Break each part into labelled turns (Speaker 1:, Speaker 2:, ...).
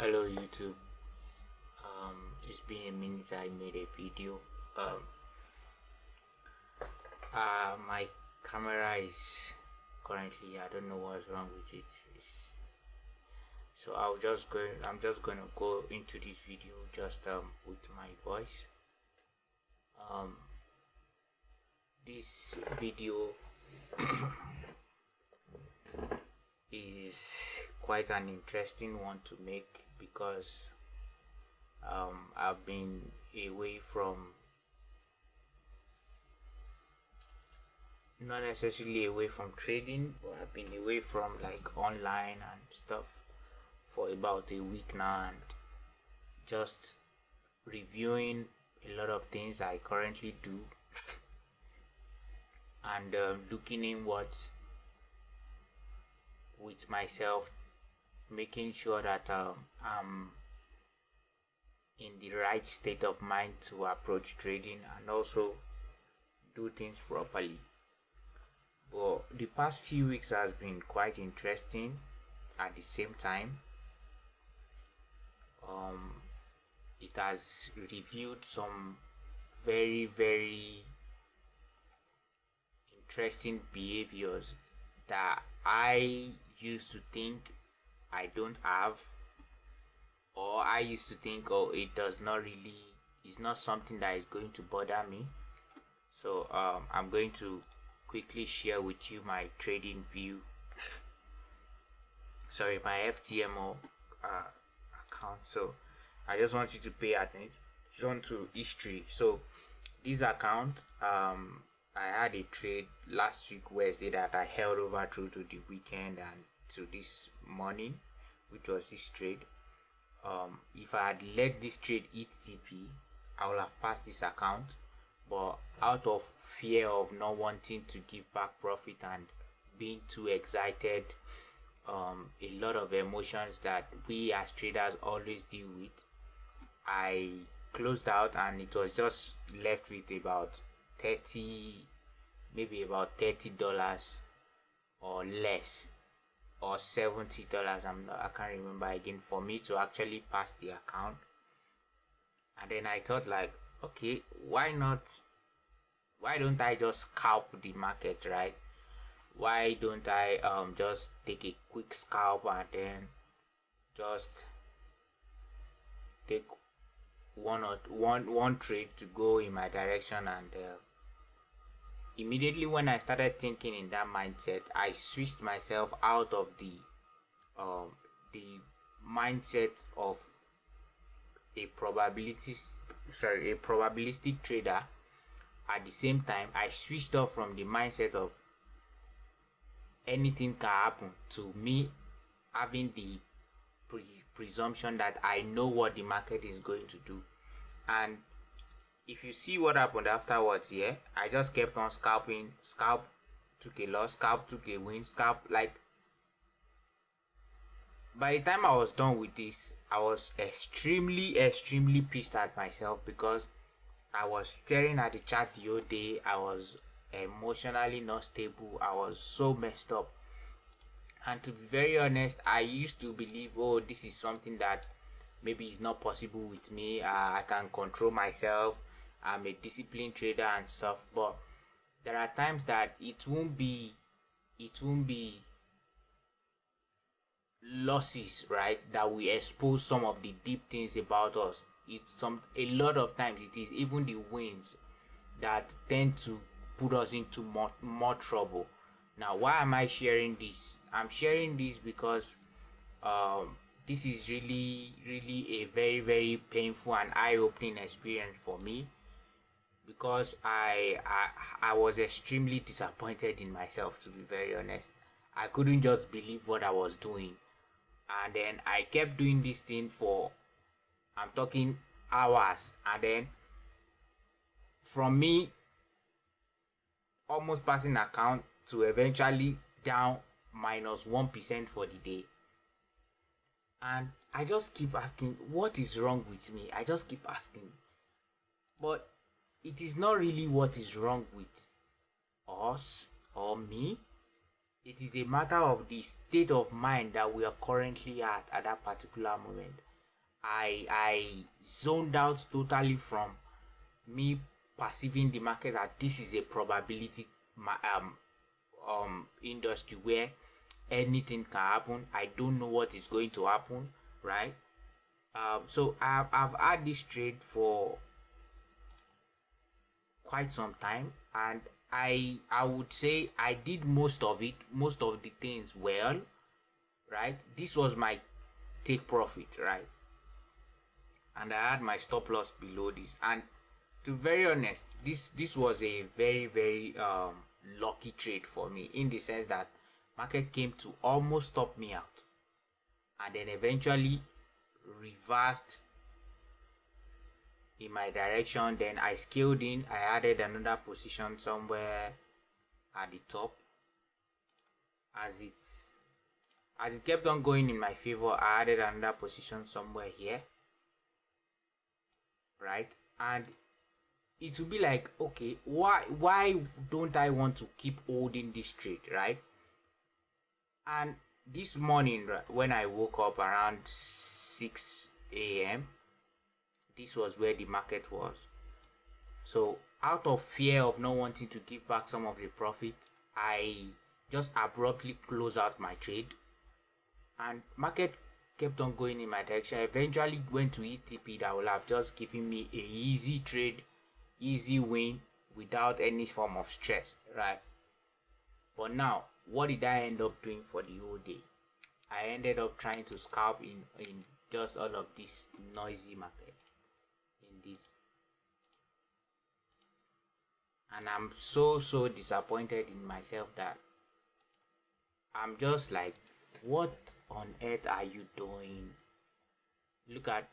Speaker 1: Hello YouTube. It's been a minute I made a video. My camera is currently, I don't know what's wrong with it. So I'm just gonna go into this video just with my voice. This video is quite an interesting one to make because I've been away from, not necessarily away from trading, but I've been away from like online and stuff for about a week now, and just reviewing a lot of things I currently do and looking in what with myself, making sure that I'm in the right state of mind to approach trading and also do things properly. But the past few weeks has been quite interesting. At the same time, it has revealed some very interesting behaviors that I used to think I don't have, or I used to think, oh, it's not something that is going to bother me. So I'm going to quickly share with you my trading view, my FTMO account. So I just want you to pay attention to history. So this account, I had a trade last week Wednesday that I held over through to the weekend and to this morning, which was this trade. If I had let this trade hit TP, I would have passed this account, but out of fear of not wanting to give back profit and being too excited, a lot of emotions that we as traders always deal with, I closed out and it was just left with about $30 or less, or $70. I can't remember again, for me to actually pass the account. And then I thought, like, okay, why don't I just scalp the market, right? Why don't I just take a quick scalp and then just take one trade to go in my direction? And immediately when I started thinking in that mindset, I switched myself out of the mindset of a probabilistic trader. At the same time, I switched off from the mindset of anything can happen to me, having the presumption that I know what the market is going to do. And if you see what happened afterwards, I just kept on scalping. Scalp took a loss, scalp took a win, scalp. Like, by the time I was done with this, I was extremely pissed at myself because I was staring at the chart the whole day. I was emotionally not stable. I was so messed up. And to be very honest, I used to believe, oh, this is something that maybe is not possible with me. I can control myself. I'm a disciplined trader and stuff. But there are times that it won't be losses, right, that we expose some of the deep things about us. A lot of times it is even the wins that tend to put us into more trouble. Now, why am I sharing this? I'm sharing this because this is really a very painful and eye-opening experience for me, because I was extremely disappointed in myself, to be very honest. I couldn't just believe what I was doing. And then I kept doing this thing for, I'm talking hours, and then from me almost passing account to eventually down -1% for the day. And I just keep asking, what is wrong with me? I just keep asking. But it is not really what is wrong with us or me. It is a matter of the state of mind that we are currently at that particular moment. I zoned out totally from me perceiving the market that this is a probability industry where anything can happen. I don't know what is going to happen, right? So I've had this trade for quite some time, and I would say I did most of the things well, right? This was my take profit, right? And I had my stop loss below this. And to be very honest, this was a very lucky trade for me, in the sense that market came to almost stop me out, and then eventually reversed in my direction. Then I scaled in. I added another position somewhere at the top. As it kept on going in my favor, I added another position somewhere here, right? And it will be like, okay, why don't I want to keep holding this trade, right? And this morning, when I woke up around 6 a.m., this was where the market was. So out of fear of not wanting to give back some of the profit, I just abruptly closed out my trade, and market kept on going in my direction. I eventually went to ETP that would have just given me a easy trade, easy win without any form of stress, right? But now, what did I end up doing for the whole day? I ended up trying to scalp in just all of this noisy market, in this. And I'm so disappointed in myself that I'm just like, what on earth are you doing? Look at,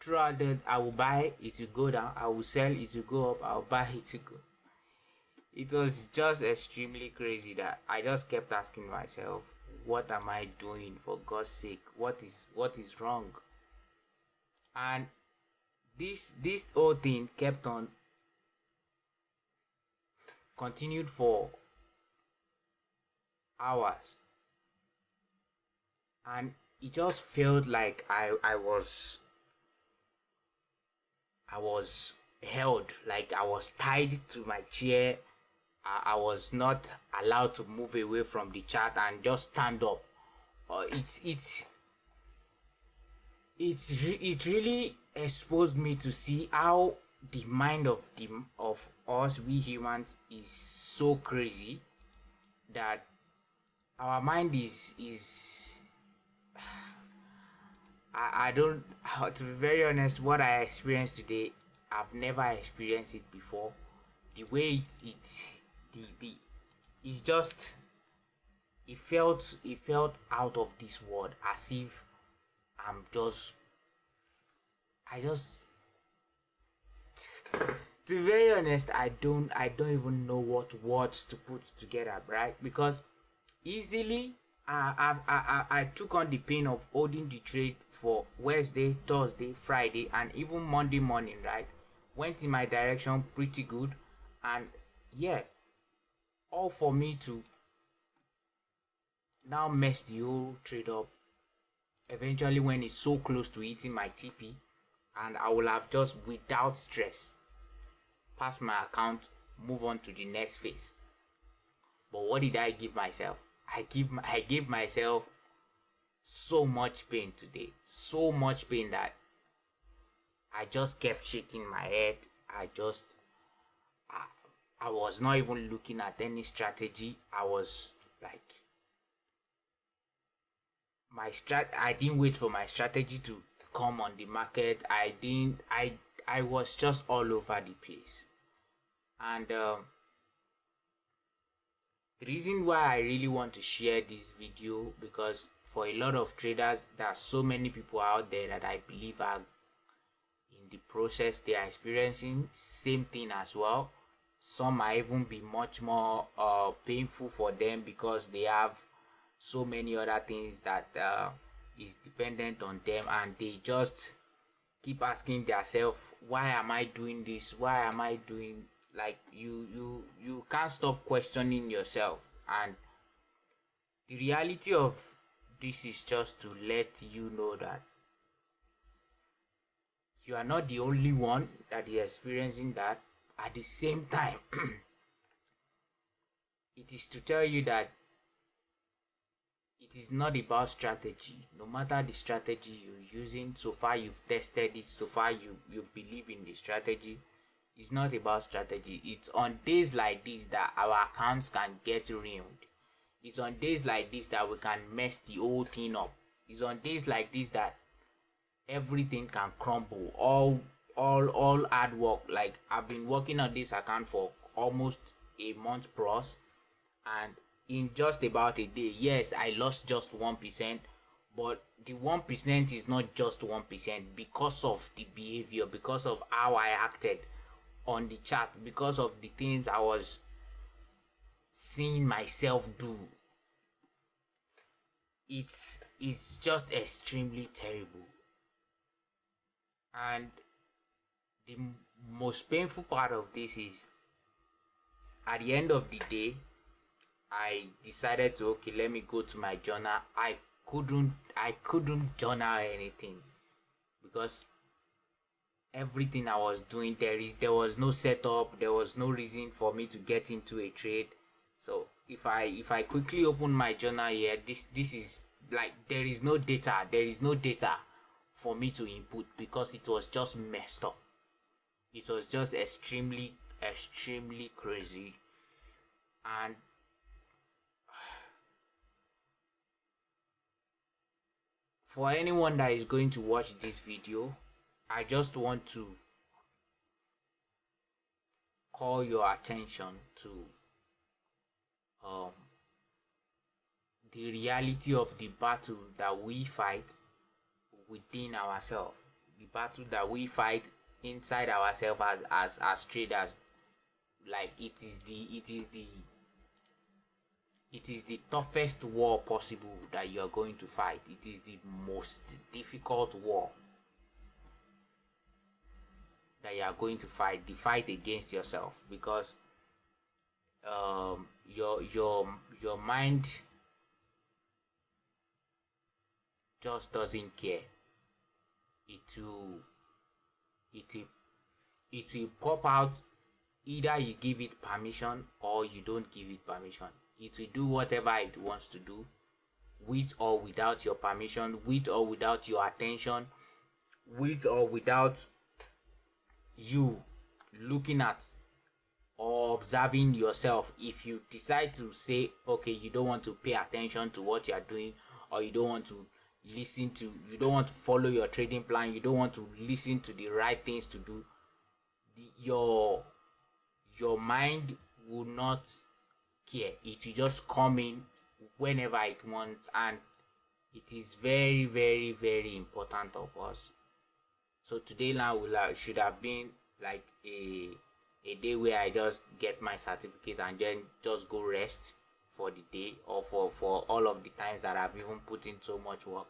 Speaker 1: throughout the, I will buy it will go down, I will sell it will go up, I'll buy it will go. It was just extremely crazy that I just kept asking myself, what am I doing, for God's sake? What is wrong? And this whole thing kept on continued for hours, and it just felt like I was held, like I was tied to my chair. I was not allowed to move away from the chart and just stand up. It really exposed me to see how the mind of us, we humans, is so crazy, that our mind is I don't, to be very honest, what I experienced today, I've never experienced it before. The way it's just, it felt out of this world, as if I just to be very honest, I don't even know what words to put together, right? Because easily I took on the pain of holding the trade for Wednesday, Thursday, Friday, and even Monday morning, right? Went in my direction pretty good, and yeah, all for me to now mess the whole trade up eventually when it's so close to hitting my TP, and I will have just, without stress, pass my account, move on to the next phase. But what did I give myself? I gave myself so much pain today, so much pain that I just kept shaking my head. I was not even looking at any strategy. I was like, I didn't wait for my strategy to come on the market. I was just all over the place. And the reason why I really want to share this video, because for a lot of traders, there are so many people out there that I believe are in the process, they are experiencing same thing as well. Some might even be much more painful for them, because they have so many other things that is dependent on them, and they just keep asking themselves, why am I doing this? Why am I doing, like, you can't stop questioning yourself. And the reality of this is just to let you know that you are not the only one that is experiencing that. At the same time, it is to tell you that it is not about strategy. No matter the strategy you're using, so far you've tested it, so far you believe in the strategy. It's not about strategy. It's on days like this that our accounts can get ruined. It's on days like this that we can mess the whole thing up. It's on days like this that everything can crumble. All hard work. Like, I've been working on this account for almost a month plus, and in just about a day, yes, I lost just 1%, but the 1% is not just 1% because of the behavior, because of how I acted on the chat, because of the things I was seeing myself do. It's just extremely terrible. And the most painful part of this is, at the end of the day, I decided to, okay, let me go to my journal. I couldn't journal anything because everything I was doing, there was no setup, there was no reason for me to get into a trade. So if I quickly open my journal here, this is like, there is no data for me to input because it was just messed up. It was just extremely crazy. And for anyone that is going to watch this video, I just want to call your attention to the reality of the battle that we fight within ourselves, the battle that we fight inside ourselves as traders. Like, it is the toughest war possible that you are going to fight. It is the most difficult war that you are going to fight, the fight against yourself, because your mind just doesn't care. It will pop out. Either you give it permission or you don't give it permission. It will do whatever it wants to do, with or without your permission, with or without your attention, with or without you looking at or observing yourself. If you decide to say, okay, you don't want to pay attention to what you are doing, or you don't want to you don't want to follow your trading plan, you don't want to listen to the right things to do, your mind will not care. It will just come in whenever it wants, and it is very important of us. So today now should have been like a day where I just get my certificate and then just go rest for the day, or for all of the times that I've even put in so much work.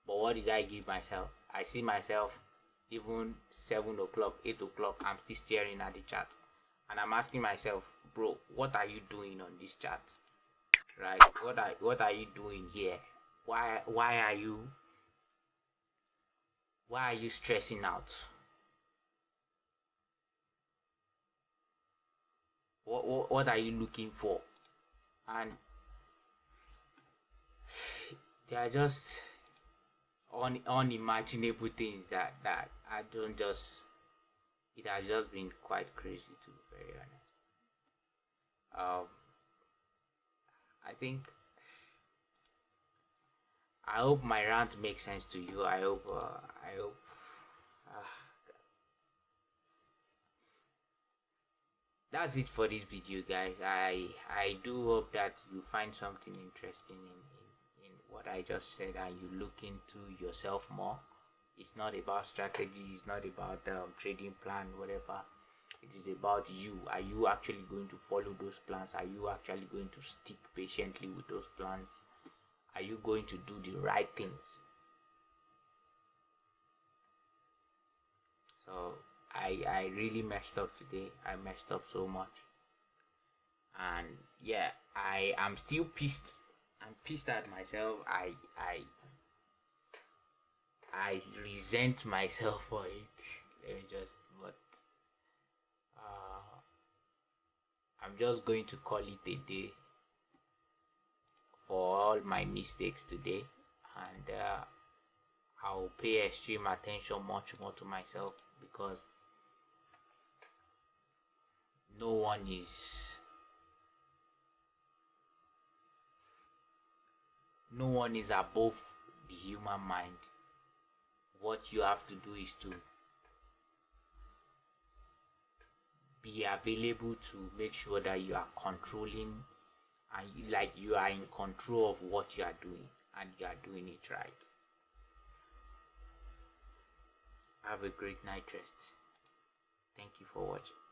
Speaker 1: But what did I give myself? I see myself even 7 o'clock, 8 o'clock, I'm still staring at the chat, and I'm asking myself, bro, what are you doing on this chat? Right? What are you doing here? Why are you stressing out? What are you looking for? And they are just unimaginable things that I don't just. It has just been quite crazy, to be very honest. I hope my rant makes sense to you. I hope. That's it for this video, guys. I do hope that you find something interesting in what I just said, and you look into yourself more. It's not about strategy, it's not about trading plan, whatever. It is about you. Are you actually going to follow those plans? Are you actually going to stick patiently with those plans? Are you going to do the right things? So I really messed up today. I messed up so much. And yeah, I am still pissed. I'm pissed at myself. I I resent myself for it. But I'm just going to call it a day for all my mistakes today, and I'll pay extreme attention much more to myself, because no one is above the human mind. What you have to do is to be available to make sure that you are controlling, and you are in control of what you are doing, and you are doing it right. Have a great night rest. Thank you for watching.